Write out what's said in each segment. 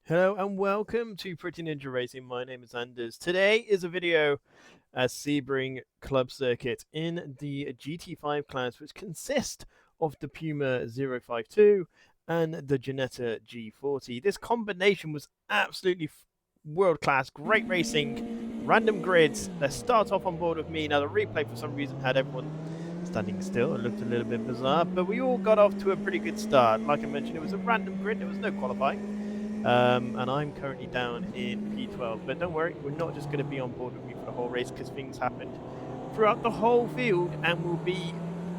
Hello and welcome to Pretty Ninja Racing. My name is Anders. Today is a video at Sebring Club Circuit in the GT5 class, which consist of the Puma 052 and the Ginetta G40. This combination was absolutely world class, great racing, random grids. Let's start off on board with me. Now the replay for some reason had everyone standing still. It looked a little bit bizarre, but we all got off to a pretty good start. Like I mentioned, it was a random grid. There was no qualifying. And I'm currently down in P12, but don't worry, we're not just going to be on board with me for the whole race because things happened throughout the whole field, and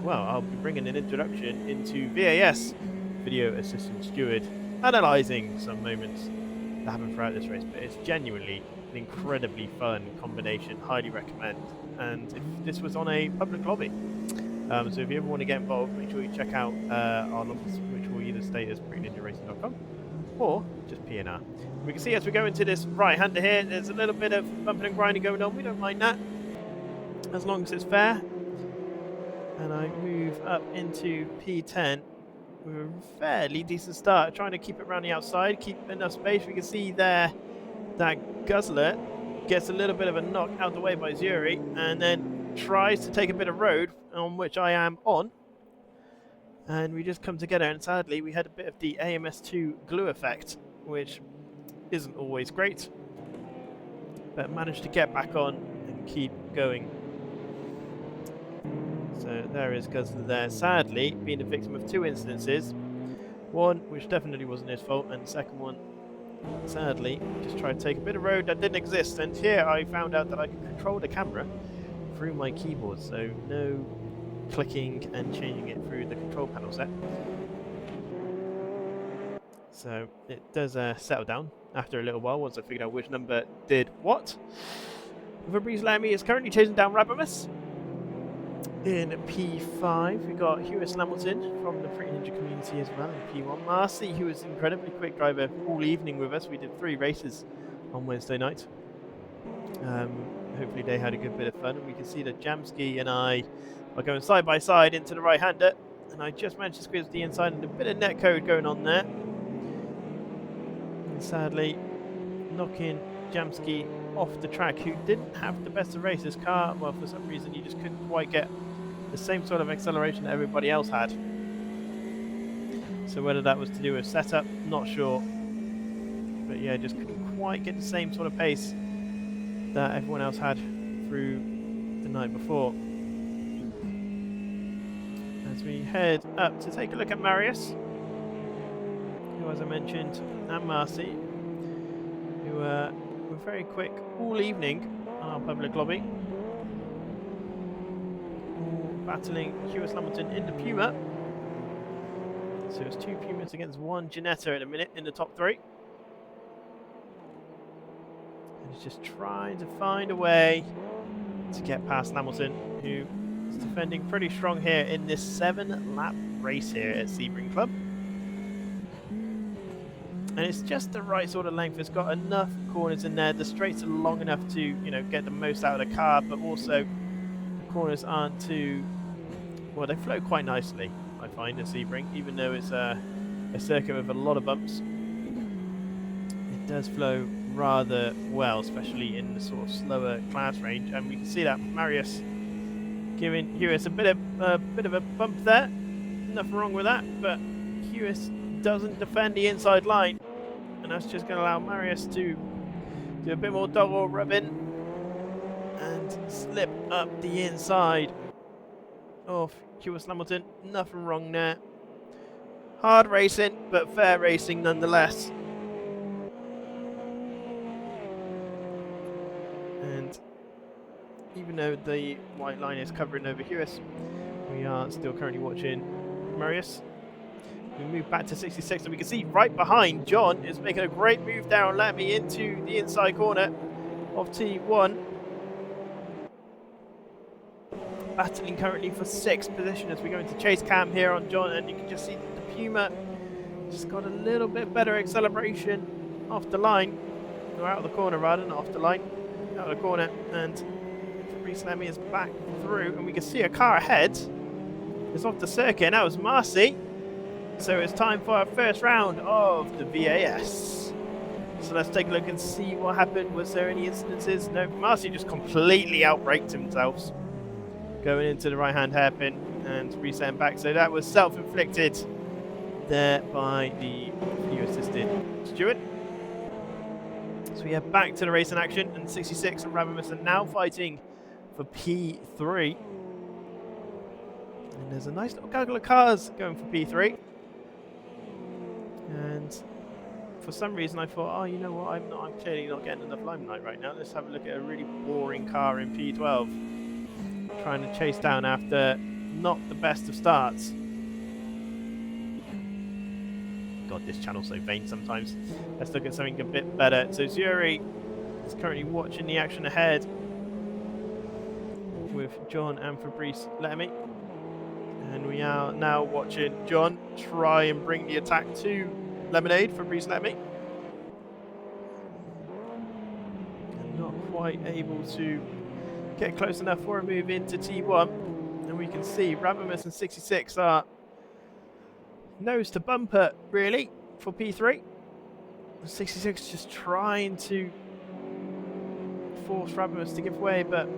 I'll be bringing an introduction into VAS, Video Assistant Steward, analysing some moments that happened throughout this race, but it's genuinely an incredibly fun combination, highly recommend, and if this was on a public lobby. So if you ever want to get involved, make sure you check out our numbers, which will either stay as prettyninjaracing.com or just PNR. We can see as we go into this right-hander here, there's a little bit of bumping and grinding going on. We don't mind that, as long as it's fair. And I move up into P10 with a fairly decent start, trying to keep it around the outside, keep enough space. We can see there that Guzzler gets a little bit of a knock out the way by Zuri, and then tries to take a bit of road, on which I am on. And we just come together, and sadly we had a bit of the AMS2 glue effect, which isn't always great, but managed to get back on and keep going. So there is Guzzler there, sadly being the victim of two incidences. One which definitely wasn't his fault, and the second one, sadly, just tried to take a bit of road that didn't exist. And here I found out that I could control the camera through my keyboard, so no clicking and changing it through the control panel set. So it does settle down after a little while once I figured out which number did what. Fabrice Lamy is currently chasing down Rabimus. In P5 we got Hewis Hamilton from the Pretty Ninja community as well in P1. Marcy, who was an incredibly quick driver all evening with us. We did 3 races on Wednesday night. Hopefully they had a good bit of fun, and we can see that Jamski and I are going side by side into the right-hander, and I just managed to squeeze the inside and a bit of net code going on there. And sadly, knocking Jamski off the track, who didn't have the best of races. Car, well, for some reason, he just couldn't quite get the same sort of acceleration that everybody else had. So whether that was to do with setup, not sure. But yeah, just couldn't quite get the same sort of pace that everyone else had through the night before. As we head up to take a look at Marius, who, as I mentioned, and Marcy, who were very quick all evening on our public lobby, all battling Hewis Hamilton in the Puma. So it's 2 Pumas against 1 Ginetta at a minute in the top 3. And he's just trying to find a way to get past Hamilton, who is defending pretty strong here in this 7-lap race here at Sebring Club. And it's just the right sort of length. It's got enough corners in there. The straights are long enough to, you know, get the most out of the car, but also the corners aren't too, well, they flow quite nicely, I find, at Sebring, even though it's a circuit with a lot of bumps. It does flow rather well, especially in the sort of slower class range, and we can see that Marius giving Hewis a bit of a bump there. Nothing wrong with that, but Hewis doesn't defend the inside line, and that's just going to allow Marius to do a bit more double rubbing and slip up the inside of Hewis Hamilton. Nothing wrong there. Hard racing, but fair racing nonetheless. And even though the white line is covering over Hewis, we are still currently watching Marius. We move back to 66, and we can see right behind John is making a great move down Lemmy into the inside corner of T1. Battling currently for 6th position as we go into chase cam here on John, and you can just see that the Puma just got a little bit better acceleration off the line, or out of the corner rather, not off the line, out of the corner, and Fabrice Lemmy is back through, and we can see a car ahead is off the circuit, and that was Marcy. So it's time for our first round of the VAS. So let's take a look and see what happened. Was there any incidences? No, Marcy just completely outbraked himself going into the right-hand hairpin and resetting back. So that was self-inflicted there by the view-assisted steward. So we are back to the race in action, and 66 and Rabimus are now fighting for P3. And there's a nice little gaggle of cars going for P3. And for some reason I thought, oh, you know what, I'm clearly not getting enough limelight right now. Let's have a look at a really boring car in P12. Trying to chase down after not the best of starts. God, this channel's so vain sometimes. Let's look at something a bit better. So Zuri is currently watching the action ahead with John and Fabrice Lamy. And we are now watching John try and bring the attack to Lemonade, Fabrice Lamy. And not quite able to get close enough for a move into T1. And we can see Rabimus and 66 are nose to bumper, really, for P3. 66 just trying to force Rabimus to give way, but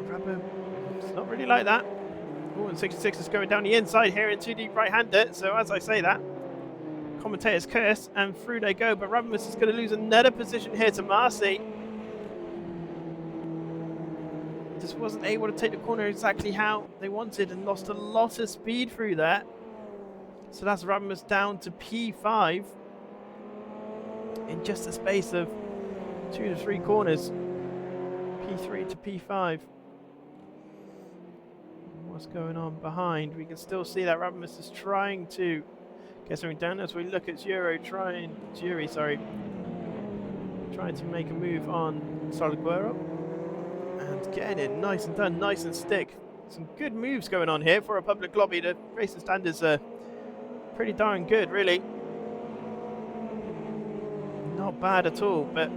Rabimus, it's not really like that. Oh, and 66 is going down the inside here into the right-hander. So as I say that, commentator's curse, and through they go. But Rabimus is going to lose another position here to Marcy. Just wasn't able to take the corner exactly how they wanted and lost a lot of speed through that. So that's Rabimus down to P5 in just a space of 2 to 3 corners. P3 to P5. What's going on behind? We can still see that Rabimus is trying to get something down as we look at Zuri trying to make a move on Salguero and getting it nice and done, nice and stick. Some good moves going on here for a public lobby. The racing standards are pretty darn good, really. Not bad at all, but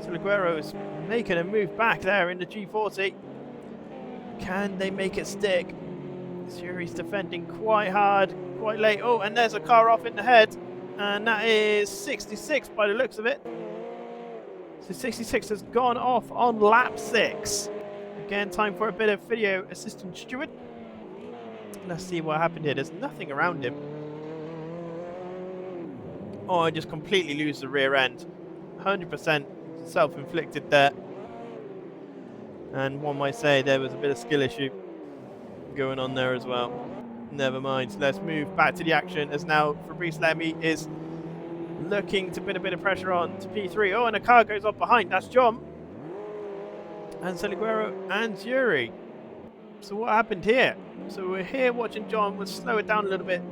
Salguero is making a move back there in the G40. Can they make it stick? Zuri's defending quite hard, quite late. Oh, and there's a car off in the head. And that is 66 by the looks of it. So 66 has gone off on lap 6. Again, time for a bit of video assistant steward. Let's see what happened here. There's nothing around him. Oh, I just completely lose the rear end. 100% self-inflicted there. And one might say there was a bit of skill issue going on there as well. Never mind. So let's move back to the action as now Fabrice Lamy is looking to put a bit of pressure on to P3. Oh, and a car goes up behind. That's John. And Salguero and Zuri. So what happened here? So we're here watching John. We'll slow it down a little bit.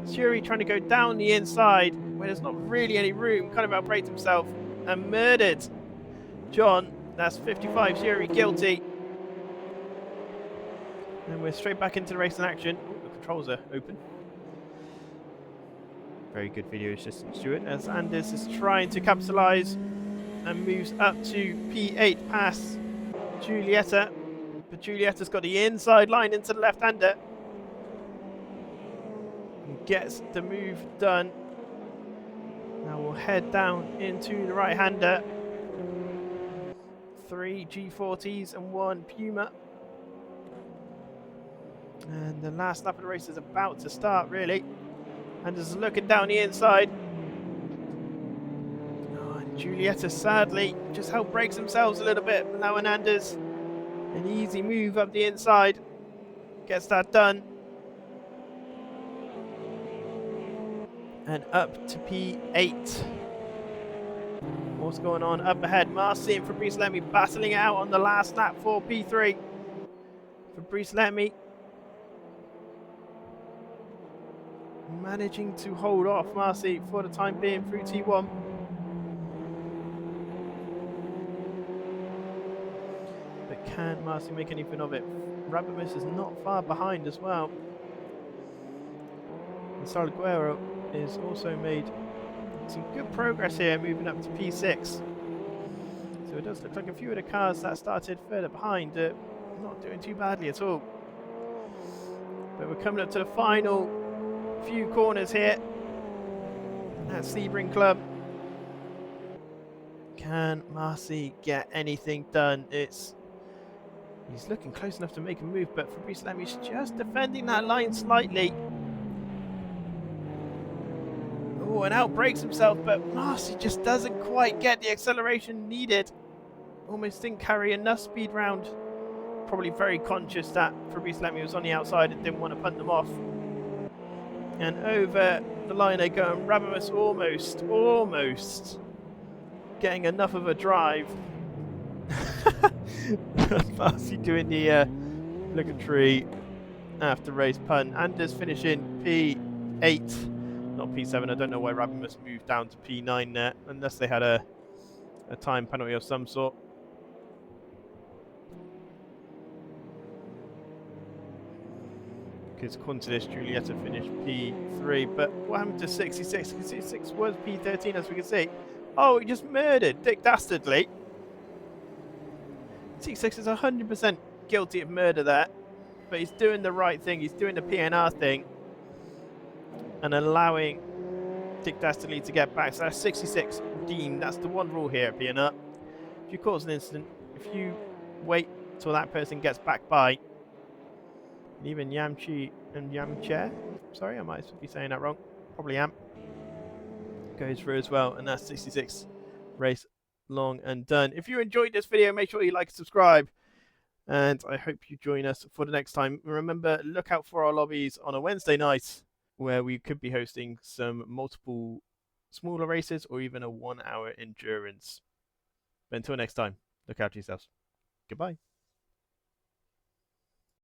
Zuri trying to go down the inside where there's not really any room. Kind of outbraked himself and murdered John. That's 55, Zuri guilty. And we're straight back into the race in action. Oh, the controls are open. Very good video assistant steward as Anders is trying to capitalise and moves up to P8 past Giulietta. But Giulietta's got the inside line into the left-hander. And gets the move done. Now we'll head down into the right-hander. 3 G40s and 1 Puma. And the last lap of the race is about to start, really. And just looking down the inside. Oh, and Giulietta sadly just helped brakes themselves a little bit. Now and Anders, an easy move up the inside. Gets that done. And up to P8. What's going on up ahead? Marcy and Fabrice Lamy battling it out on the last lap for P3. Fabrice Lamy managing to hold off Marcy for the time being through T1. But can Marcy make anything of it? Rabimus is not far behind as well. And Salguero is also made some good progress here, moving up to P6. So it does look like a few of the cars that started further behind are not doing too badly at all. But we're coming up to the final few corners here at Sebring Club. Can Marcy get anything done? He's looking close enough to make a move, but Fabrice Lemieux's just defending that line slightly. Oh, and outbrakes himself, but Marcy just doesn't quite get the acceleration needed. Almost didn't carry enough speed round. Probably very conscious that Fabrice Lemieux was on the outside and didn't want to punt them off. And over the line they go, and Rabimus almost getting enough of a drive. Marcy doing the obligatory after race punt. Anders finishing P8, not P7. I don't know why Rabimus moved down to P9 there, unless they had a time penalty of some sort. Because according to this, Giulietta finished P3, but what happened to 66? 66 was P13, as we can see. Oh, he just murdered Dick Dastardly. 66 is 100% guilty of murder there, but he's doing the right thing. He's doing the PNR thing and allowing Dick Dastardly to get back. So that's 66 deemed. That's the one rule here at PNR. If you cause an incident, if you wait till that person gets back by, even Yamchi and Yamche, sorry, I might be saying that wrong, probably am, goes through as well, and that's 66 race long and done. If you enjoyed this video, make sure you like and subscribe, and I hope you join us for the next time. Remember, look out for our lobbies on a Wednesday night, where we could be hosting some multiple smaller races or even a 1 hour endurance. But until next time, look out for yourselves. Goodbye.